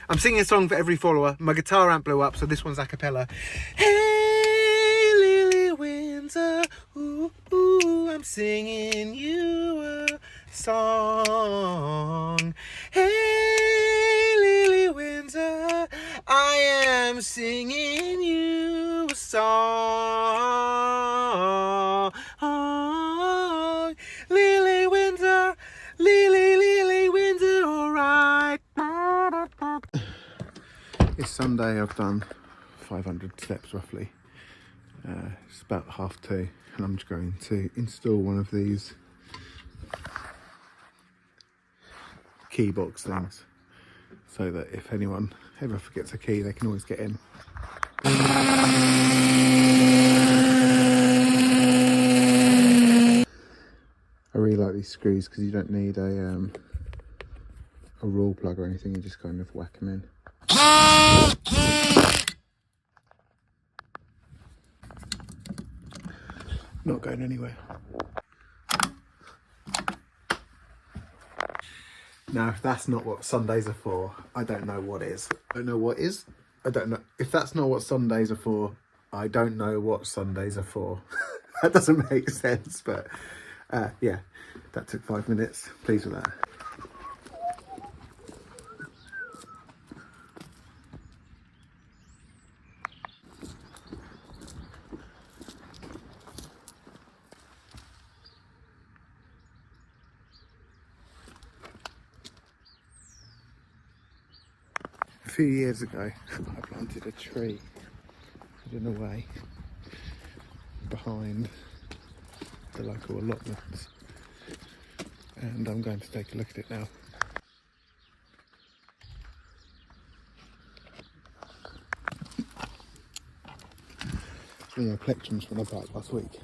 I'm singing a song for every follower. My guitar amp blew up, so this one's a cappella. Hey, Lily Windsor, ooh, ooh, I'm singing you a song. Hey, Lily Windsor, I am singing you a song. Lily Windsor, Lily Windsor, alright. It's Sunday. I've done 500 steps roughly. It's about 2:30 and I'm just going to install one of these key box things so that if anyone ever forgets a key, they can always get in. I really like these screws because you don't need a raw plug or anything, you just kind of whack them in. Not going anywhere. Now, if that's not what Sundays are for, I don't know what is. I don't know what is. I don't know. If that's not what Sundays are for, I don't know what Sundays are for. That doesn't make sense, but yeah, that took 5 minutes. Pleased with that. A few years ago, I planted a tree hidden away behind the local allotments, and I'm going to take a look at it now. It's one of the plectrums from I bought last week.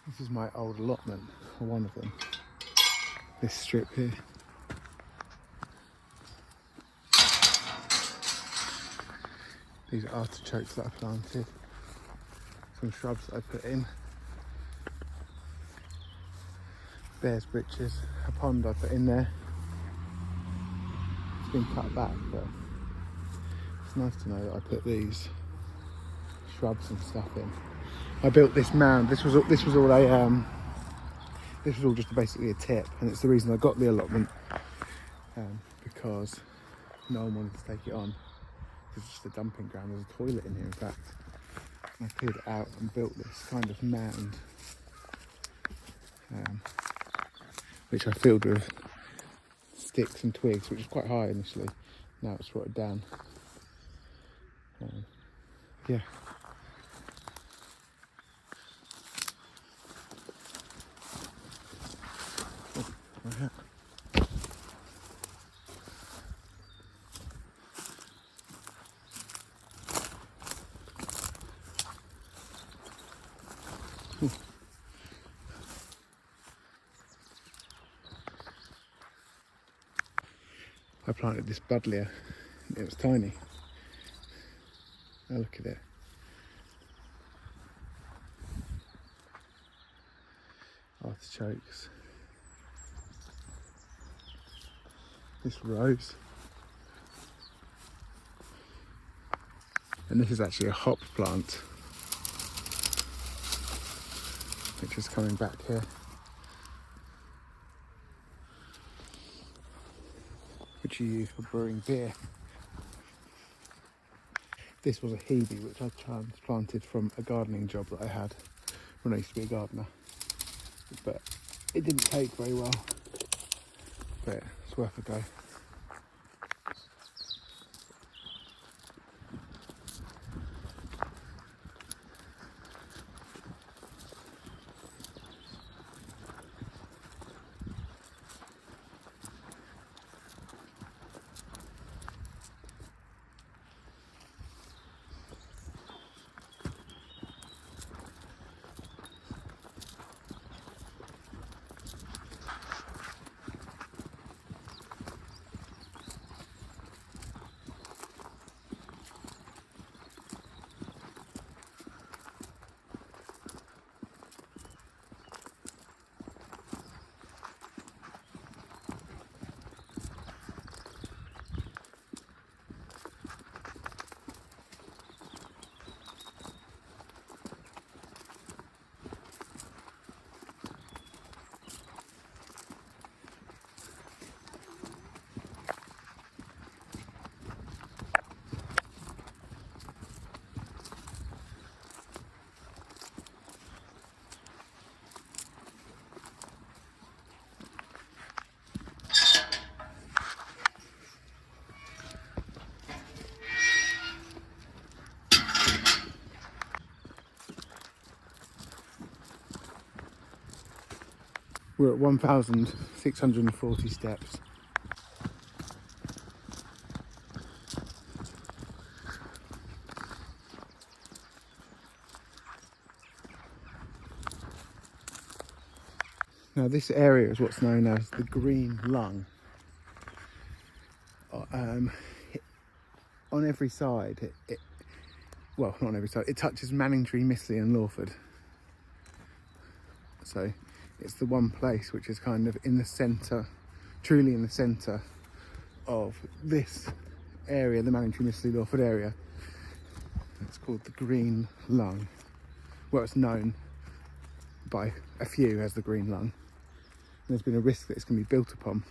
This is my old allotment, or one of them. This strip here. These are artichokes that I planted. Some shrubs that I put in. Bear's britches, a pond I put in there. It's been cut back, but it's nice to know that I put these shrubs and stuff in. I built this mound. This was all this was just basically a tip, and it's the reason I got the allotment, because no one wanted to take it on. It's just a dumping ground. There's a toilet in here, in fact. And I cleared it out and built this kind of mound, which I filled with sticks and twigs, which was quite high initially. Now it's rotted down. Yeah. Yeah. I planted this buddleia. It was tiny. Now look at it. Artichokes. This rose. And this is actually a hop plant, which is coming back here. which you use for brewing beer. This was a Hebe which I transplanted from a gardening job that I had when I used to be a gardener, but it didn't take very well, but it's worth a go. We're at 1,640 steps. Now this area is what's known as the Green Lung. On every side, well, not on every side, it touches Manningtree, Mistley and Lawford. So it's the one place which is kind of in the centre, truly in the centre of this area, the Manningtree, Mistley, Lawford area. It's called the Green Lung. Well, it's known by a few as the Green Lung. There's been a risk that it's going to be built upon,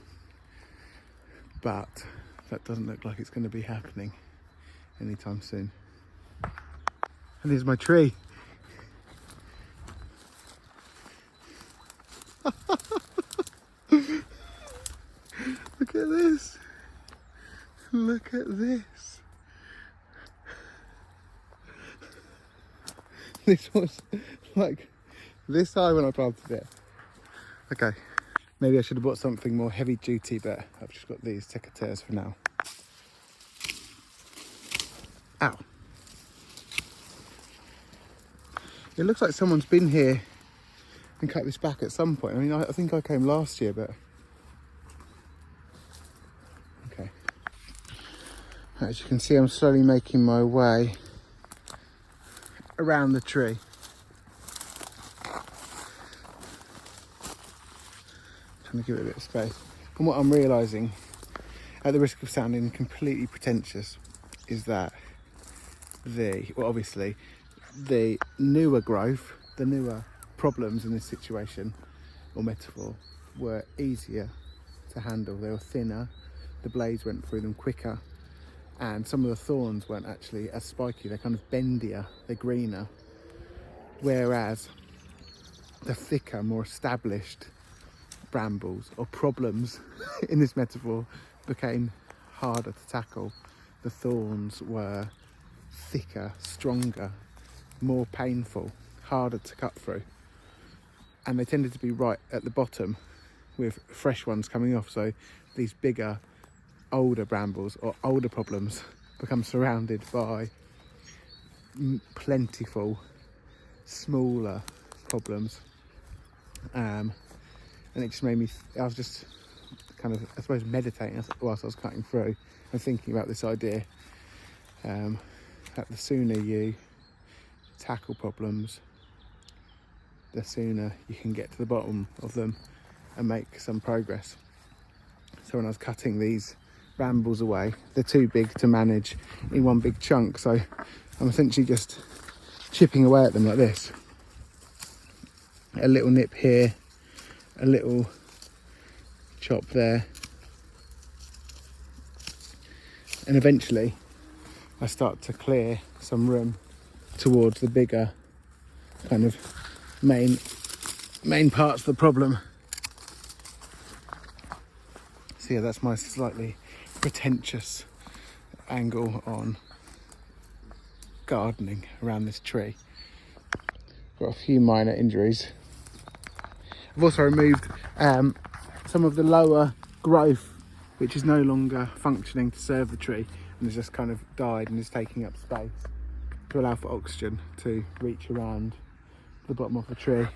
but that doesn't look like it's going to be happening anytime soon. And here's my tree. Look at this. Look at this. This was like this high when I planted it. Okay, maybe I should have bought something more heavy duty, but I've just got these secateurs for now. Ow. It looks like someone's been here and cut this back at some point. I mean, I think I came last year, but okay. As you can see, I'm slowly making my way around the tree. Trying to give it a bit of space. And what I'm realising, at the risk of sounding completely pretentious, is that obviously the newer growth, the newer problems in this situation or metaphor were easier to handle. They were thinner, the blades went through them quicker, and some of the thorns weren't actually as spiky. They're kind of bendier, they're greener, whereas the thicker, more established brambles or problems in this metaphor became harder to tackle. The thorns were thicker, stronger, more painful, harder to cut through, and they tended to be right at the bottom with fresh ones coming off. So these bigger, older brambles or older problems become surrounded by plentiful, smaller problems, and it just made me, I was just kind of, I suppose, meditating whilst I was cutting through and thinking about this idea that the sooner you tackle problems, the sooner you can get to the bottom of them and make some progress. So when I was cutting these brambles away, they're too big to manage in one big chunk, so I'm essentially just chipping away at them like this. A little nip here, a little chop there, And eventually I start to clear some room towards the bigger kind of main parts of the problem. So yeah, that's my slightly pretentious angle on gardening around this tree. Got a few minor injuries. I've also removed some of the lower growth, which is no longer functioning to serve the tree, and has just kind of died and is taking up space to allow for oxygen to reach around the bottom of the tree.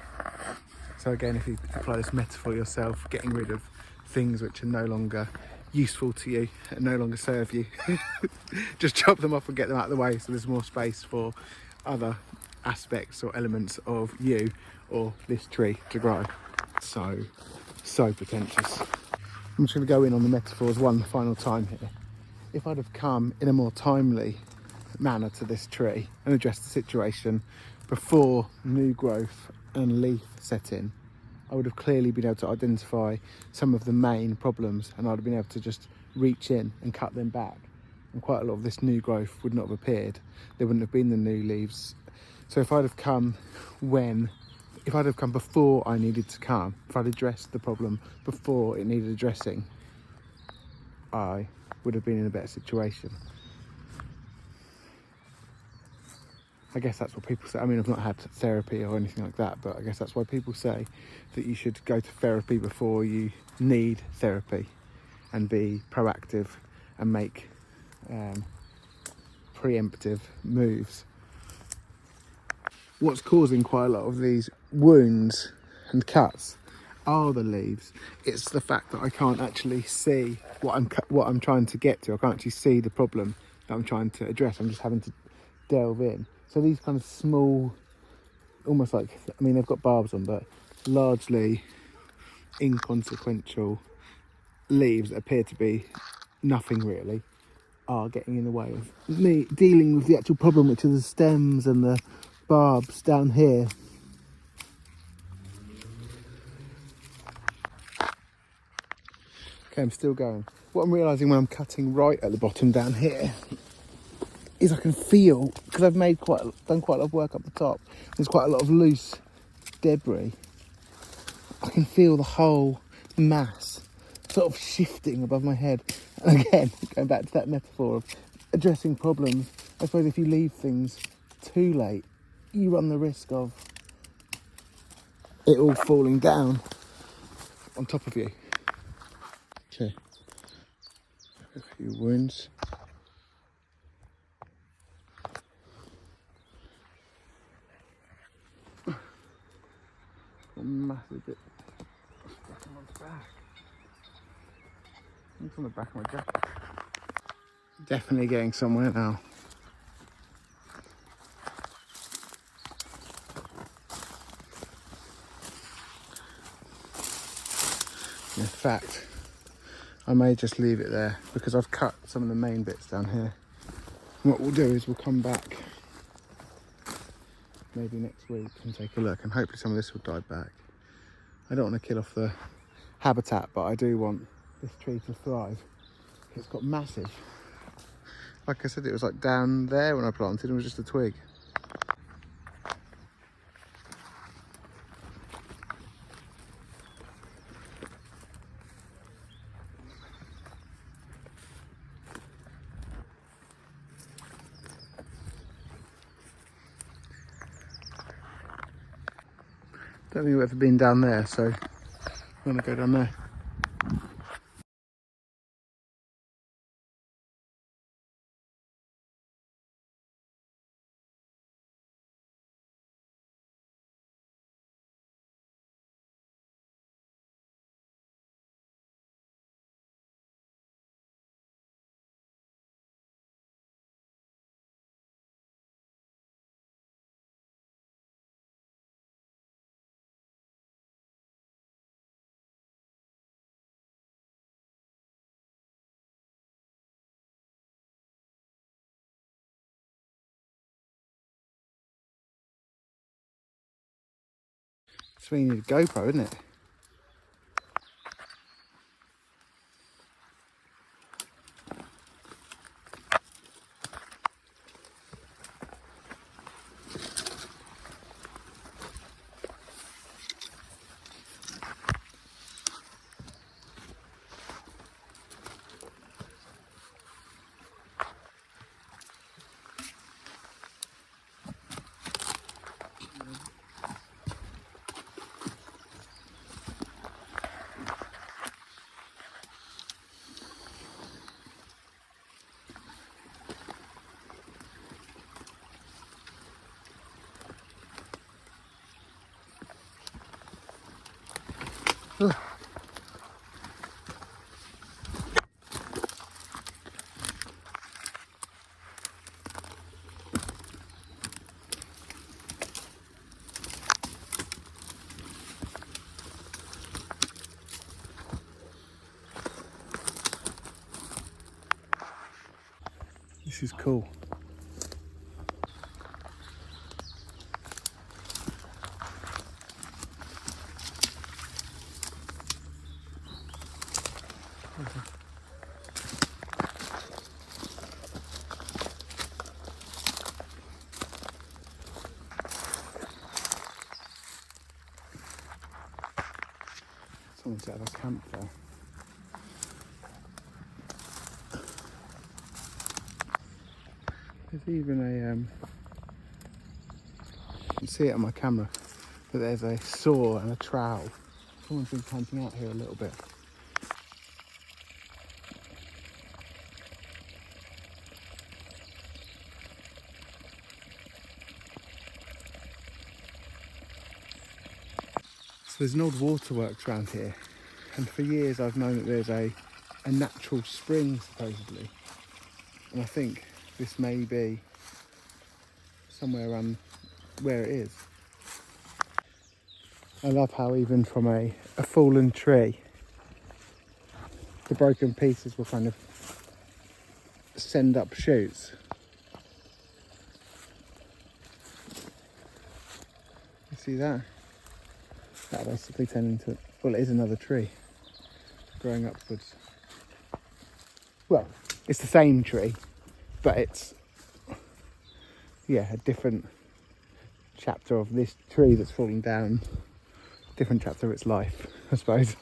So again, if you apply this metaphor yourself, getting rid of things which are no longer useful to you and no longer serve you, just chop them off and get them out of the way so there's more space for other aspects or elements of you or this tree to grow. So pretentious. I'm just going to go in on the metaphors one final time here. If I'd have come in a more timely manner to this tree and addressed the situation before new growth and leaf set in, I would have clearly been able to identify some of the main problems, and I'd have been able to just reach in and cut them back, and quite a lot of this new growth would not have appeared. There wouldn't have been the new leaves. So if I'd have come before I needed to come, if I'd addressed the problem before it needed addressing, I would have been in a better situation. I guess that's what people say. I mean, I've not had therapy or anything like that, but I guess that's why people say that you should go to therapy before you need therapy, and be proactive and make preemptive moves. What's causing quite a lot of these wounds and cuts are the leaves. It's the fact that I can't actually see what I'm trying to get to. I can't actually see the problem that I'm trying to address. I'm just having to delve in. So these kind of small, almost like, I mean, they've got barbs on, but largely inconsequential leaves that appear to be nothing really, are getting in the way of me dealing with the actual problem, which are the stems and the barbs down here. Okay, I'm still going. What I'm realising when I'm cutting right at the bottom down here is I can feel, because I've done quite a lot of work up the top, there's quite a lot of loose debris. I can feel the whole mass sort of shifting above my head. And again, going back to that metaphor of addressing problems, I suppose if you leave things too late, you run the risk of it all falling down on top of you. Okay, a few wounds. A massive bit stuck on my back. It's on the back of my jacket. Definitely getting somewhere now. In fact, I may just leave it there because I've cut some of the main bits down here. And what we'll do is we'll come back maybe next week and take a look, and hopefully some of this will die back. I don't want to kill off the habitat, but I do want this tree to thrive. It's got massive. Like I said, it was like down there when I planted, it was just a twig. Don't think we've ever been down there, so I'm gonna go down there. It's when you need a GoPro, isn't it? Ugh. This is cool. Someone's at a camp there. There's even a, you can see it on my camera, but there's a saw and a trowel. Someone's been camping out here a little bit. So there's an old waterworks around here, and for years I've known that there's a natural spring supposedly, and I think this may be somewhere around where it is. I love how even from a fallen tree, the broken pieces will kind of send up shoots. You see that? That'll basically turn into, well, it is another tree growing upwards. Well, it's the same tree, but it's, yeah, a different chapter of this tree that's fallen down. Different chapter of its life, I suppose.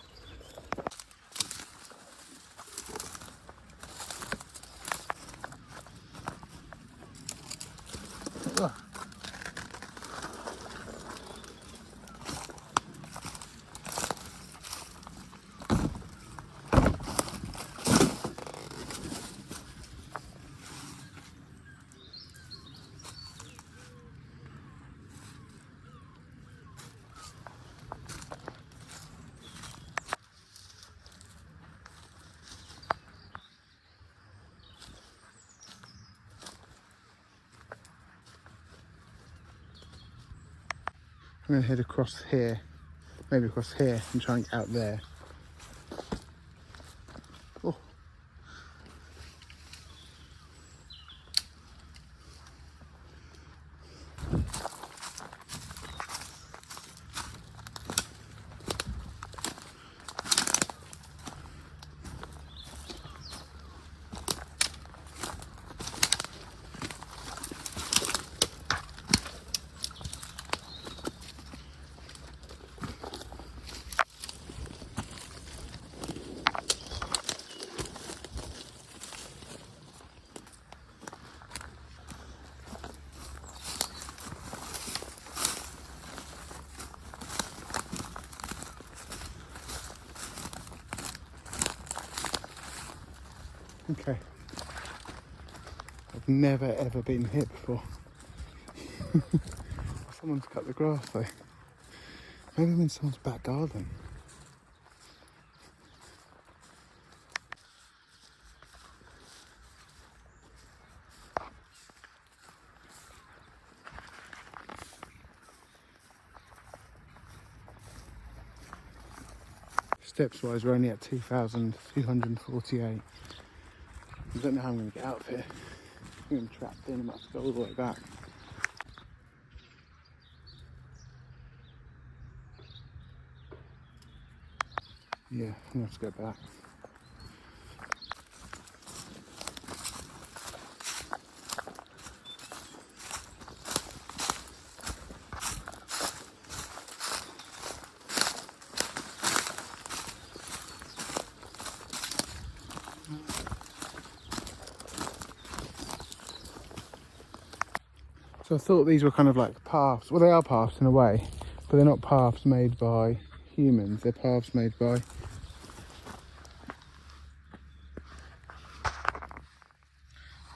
I'm going to head across here, maybe across here, and try and get out there. Oh. Okay. I've never ever been here before. Someone's cut the grass though. Maybe I'm in someone's back garden. Steps wise, we're only at 2,248. I don't know how I'm going to get out of here. I'm trapped in, I might have to go all the way back. Yeah, I'm going to have to go back. So I thought these were kind of like paths. Well, they are paths in a way, but they're not paths made by humans. They're paths made by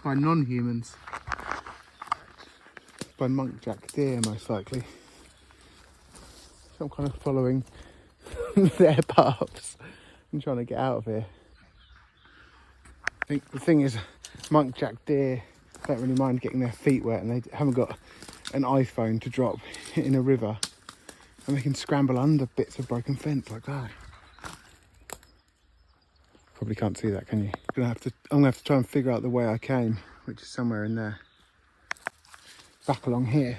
non-humans. By monkjack deer, most likely. So I'm kind of following their paths. I'm trying to get out of here. I think the thing is, muntjac deer don't really mind getting their feet wet, and they haven't got an iPhone to drop in a river, and they can scramble under bits of broken fence like that. Probably can't see that, can you? I'm gonna have to try and figure out the way I came, which is somewhere in there. Back along here.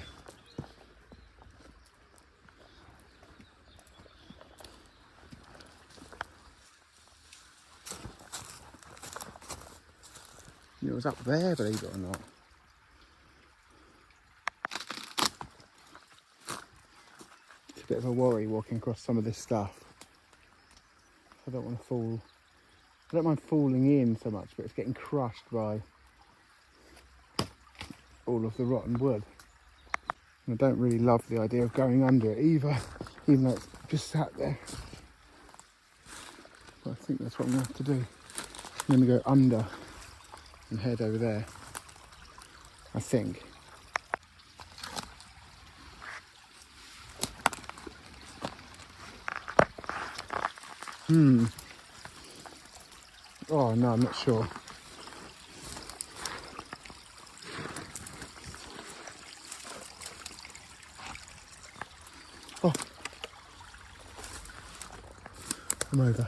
It was up there, believe it or not. It's a bit of a worry walking across some of this stuff. I don't want to fall. I don't mind falling in so much, but it's getting crushed by all of the rotten wood. And I don't really love the idea of going under it either, even though it's just sat there. But I think that's what I'm going to have to do. I'm going to go under and head over there, I think. Oh no, I'm not sure. Oh, I'm over.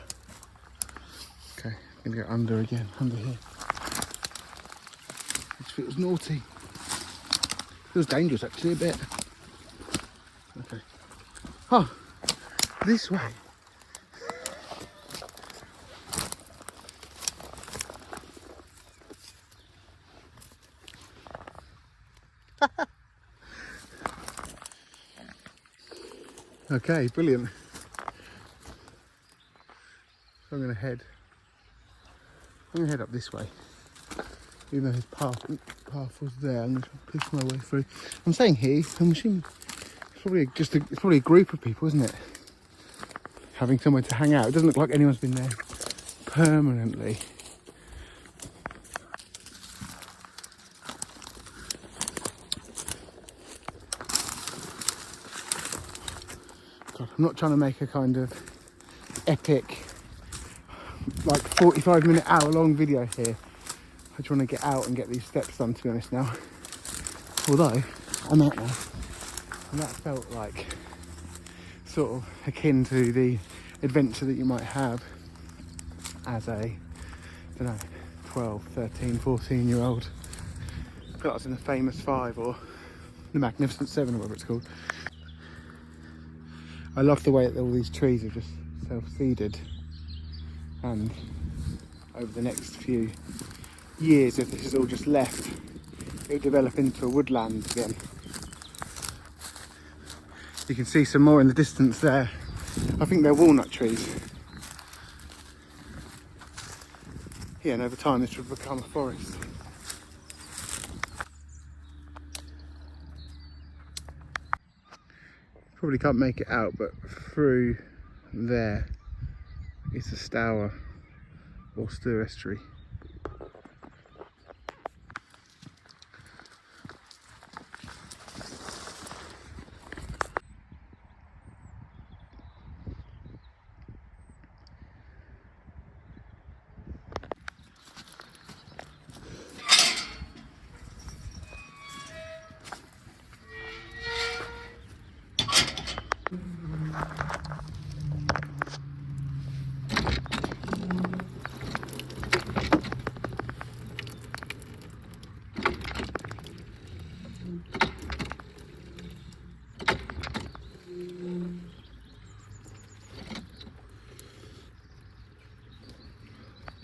Okay, I'm gonna go under again, under here. Which feels naughty. Feels dangerous actually a bit. Okay. Oh, this way. Okay, brilliant. So I'm gonna head up this way. Even though his path was there, I'm gonna push my way through. I'm saying he, I'm assuming it's probably a group of people, isn't it? Having somewhere to hang out. It doesn't look like anyone's been there permanently. God, I'm not trying to make a kind of epic, like 45-minute, hour-long video here. I just want to get out and get these steps done, to be honest now. Although, I'm out now. And that felt like sort of akin to the adventure that you might have as a, I don't know, 12, 13, 14-year-old. I felt like I was in the Famous Five or the Magnificent Seven or whatever it's called. I love the way that all these trees are just self-seeded, and over the next few years, if this is all just left, it'll develop into a woodland again. You can see some more in the distance there. I think they're walnut trees. Yeah, and over time this would become a forest. Probably can't make it out, but through there is the Stour or Stour estuary.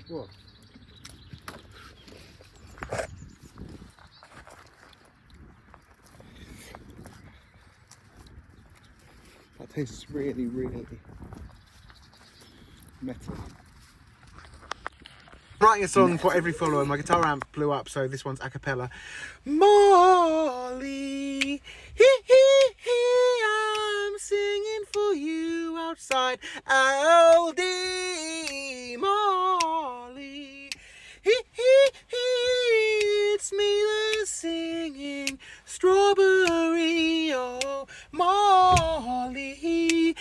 What? That tastes really, really metal. I'm writing a song for every follower. My guitar amp blew up, so this one's a cappella. Molly, I'm singing for you outside Aldi. Molly, it's me that's singing strawberry. Oh, Molly,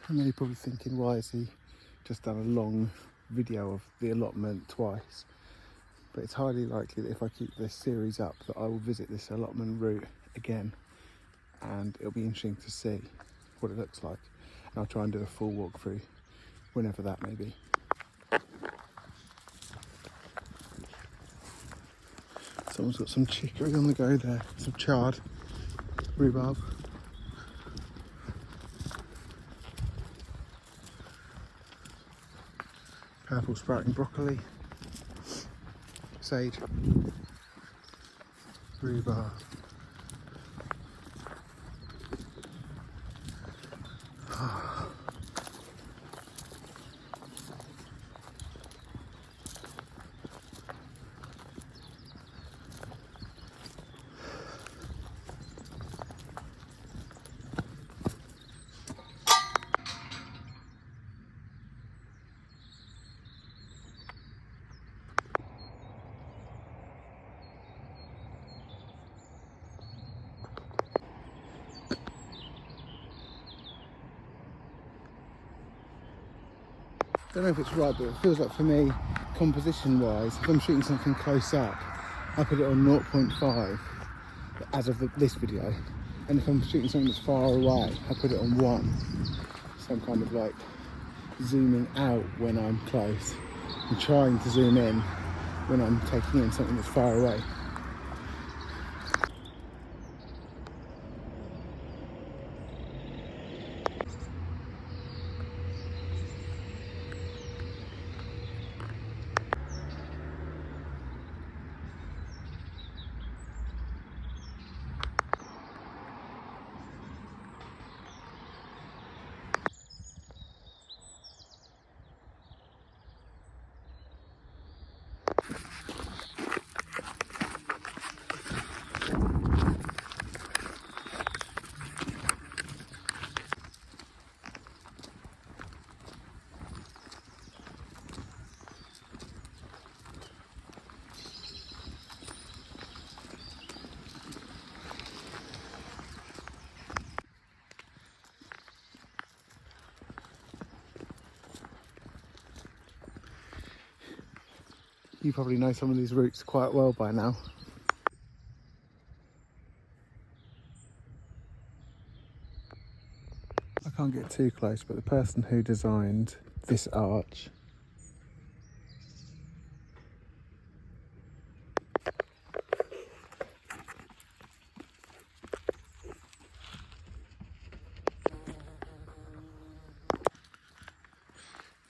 I know you're probably thinking, why has he just done a long video of the allotment twice? But it's highly likely that if I keep this series up, that I will visit this allotment route again, and it'll be interesting to see what it looks like. And I'll try and do a full walkthrough whenever that may be. Someone's got some chicory on the go there, some chard, rhubarb. Purple sprouting broccoli, sage, rhubarb. I don't know if it's right, but it feels like for me, composition wise, if I'm shooting something close up, I put it on 0.5 as of this video, and if I'm shooting something that's far away, I put it on 1. So I'm kind of like zooming out when I'm close and trying to zoom in when I'm taking in something that's far away. You probably know some of these routes quite well by now. I can't get too close, but the person who designed this arch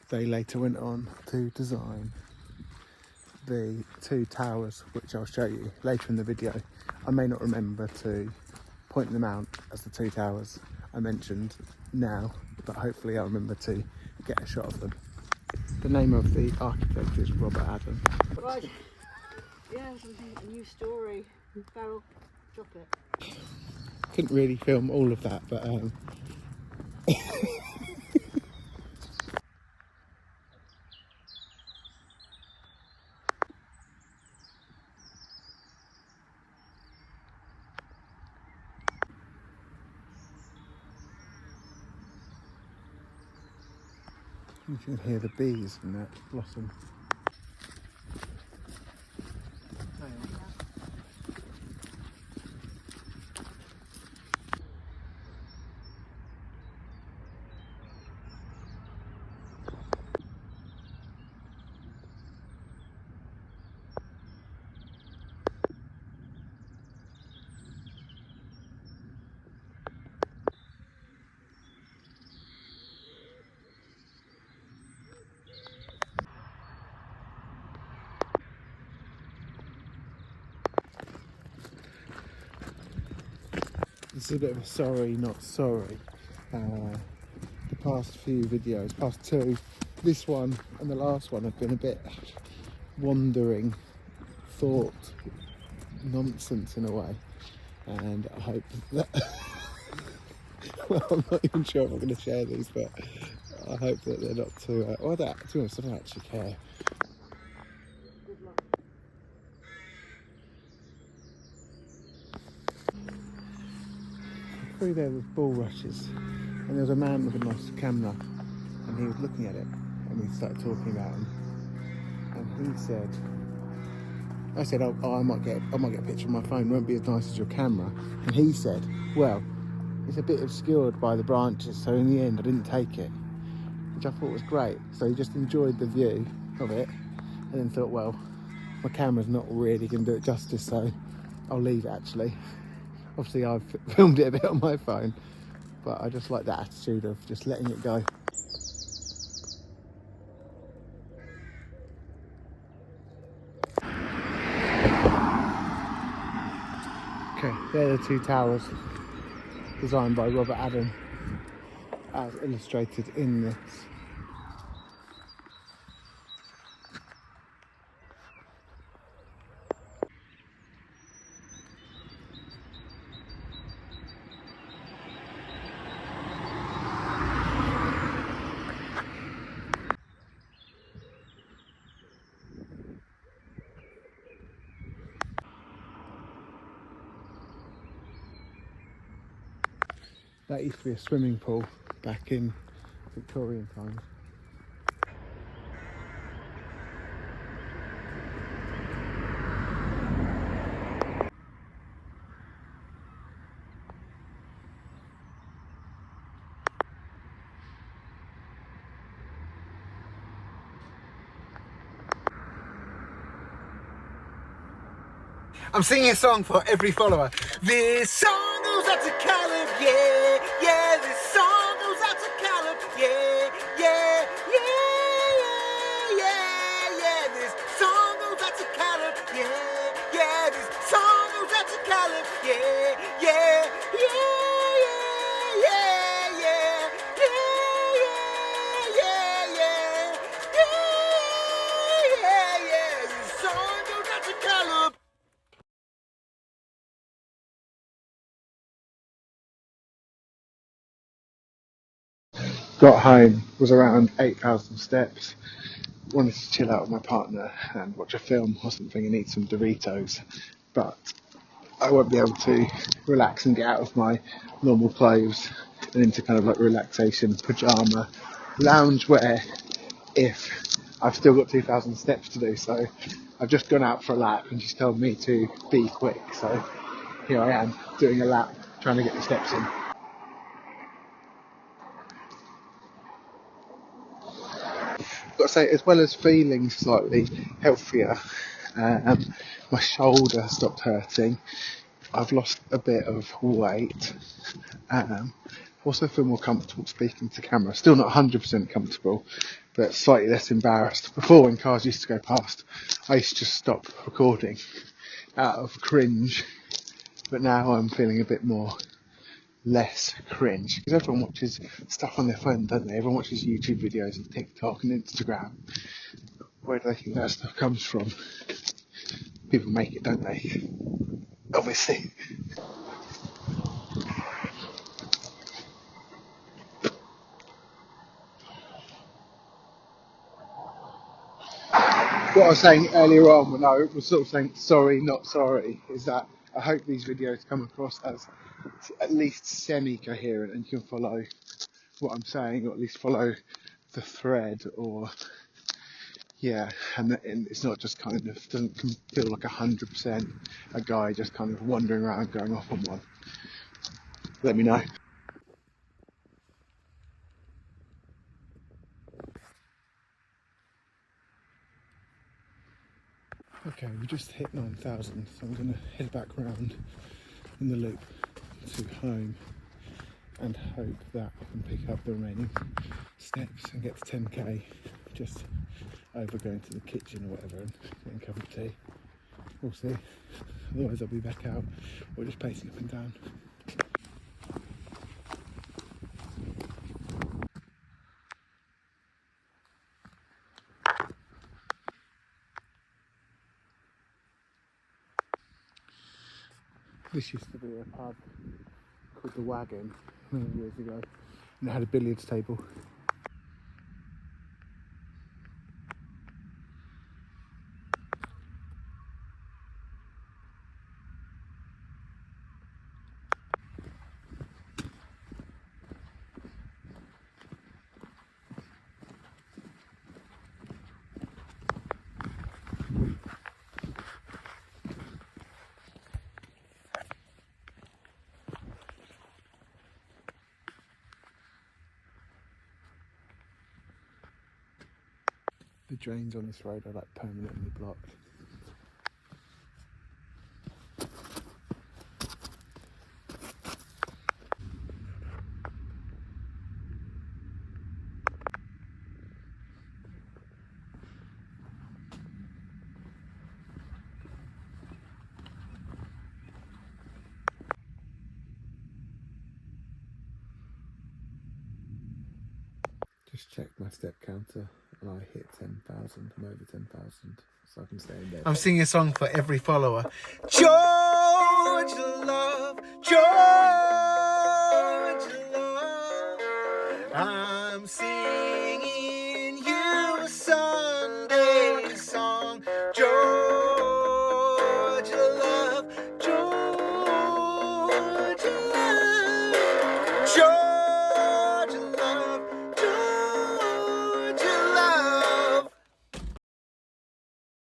they later went on to design the 2 towers, which I'll show you later in the video. I may not remember to point them out as the 2 towers I mentioned now, but hopefully I'll remember to get a shot of them. The name of the architect is Robert Adam. Right, yeah, a new story. Barrel, drop it. Couldn't really film all of that, but you can hear the bees in that blossom. This is a bit of a sorry, not sorry. The past few videos, past 2, this one and the last one have been a bit wandering thought nonsense in a way, and I hope that well, I'm not even sure if I'm going to share these, but I hope that they're not too or that, to be honest, I don't actually care. Through there with bulrushes, and there was a man with a nice camera, and he was looking at it, and we started talking about him, and he said, I said, oh, I might get a picture on my phone, won't be as nice as your camera. And he said, well, it's a bit obscured by the branches, so in the end I didn't take it, which I thought was great. So he just enjoyed the view of it, and then thought, well, my camera's not really going to do it justice, so I'll leave it actually. Obviously I've filmed it a bit on my phone, but I just like that attitude of just letting it go. Okay, they're the two towers designed by Robert Adam, as illustrated in this. That used to be a swimming pool back in Victorian times. I'm singing a song for every follower. This song goes out to Caleb, yeah, yeah. This song goes out to Caleb, yeah, yeah, yeah, yeah, yeah, yeah. This song goes out to Caleb, yeah, yeah. This song goes out to Caleb, yeah, yeah, yeah, yeah, yeah, yeah, yeah, yeah, yeah, yeah, yeah, yeah. This song goes out to Caleb. Got home, was around 8,000 steps, wanted to chill out with my partner and watch a film or something and eat some Doritos, but I won't be able to relax and get out of my normal clothes and into kind of like relaxation, pyjama, loungewear if I've still got 2,000 steps to do. So I've just gone out for a lap and she's told me to be quick, so here I am doing a lap trying to get the steps in. Got to say, as well as feeling slightly healthier, um, my shoulder stopped hurting. I've lost a bit of weight. Also feel more comfortable speaking to camera. Still not 100% comfortable, but slightly less embarrassed. Before, when cars used to go past, I used to just stop recording out of cringe. But now I'm feeling a bit more less cringe, because everyone watches stuff on their phone, doesn't they? Everyone watches YouTube videos and TikTok and Instagram. Where do they think that stuff comes from? People make it, don't they? Obviously. What I was saying earlier on when I was sort of saying sorry, not sorry, is that I hope these videos come across as at least semi-coherent and you can follow what I'm saying, or at least follow the thread, or yeah, and it's not just kind of, doesn't feel like 100% a guy just kind of wandering around going off on one. Let me know. Okay, we just hit 9,000, so I'm going to head back round in the loop to home and hope that I can pick up the remaining steps and get to 10k, just over going to the kitchen or whatever and getting a cup of tea. We'll see. Otherwise I'll be back out or just pacing up and down. This used to be a pub called The Wagon many years ago, and it had a billiards table. The drains on this road are like permanently blocked. Just checked my step counter and I hit 10,000. I'm over 10,000, so I can stay in bed. I'm singing a song for every follower. Georgia love, Georgia love. I'm singing you a Sunday song. Georgia love, Georgia love.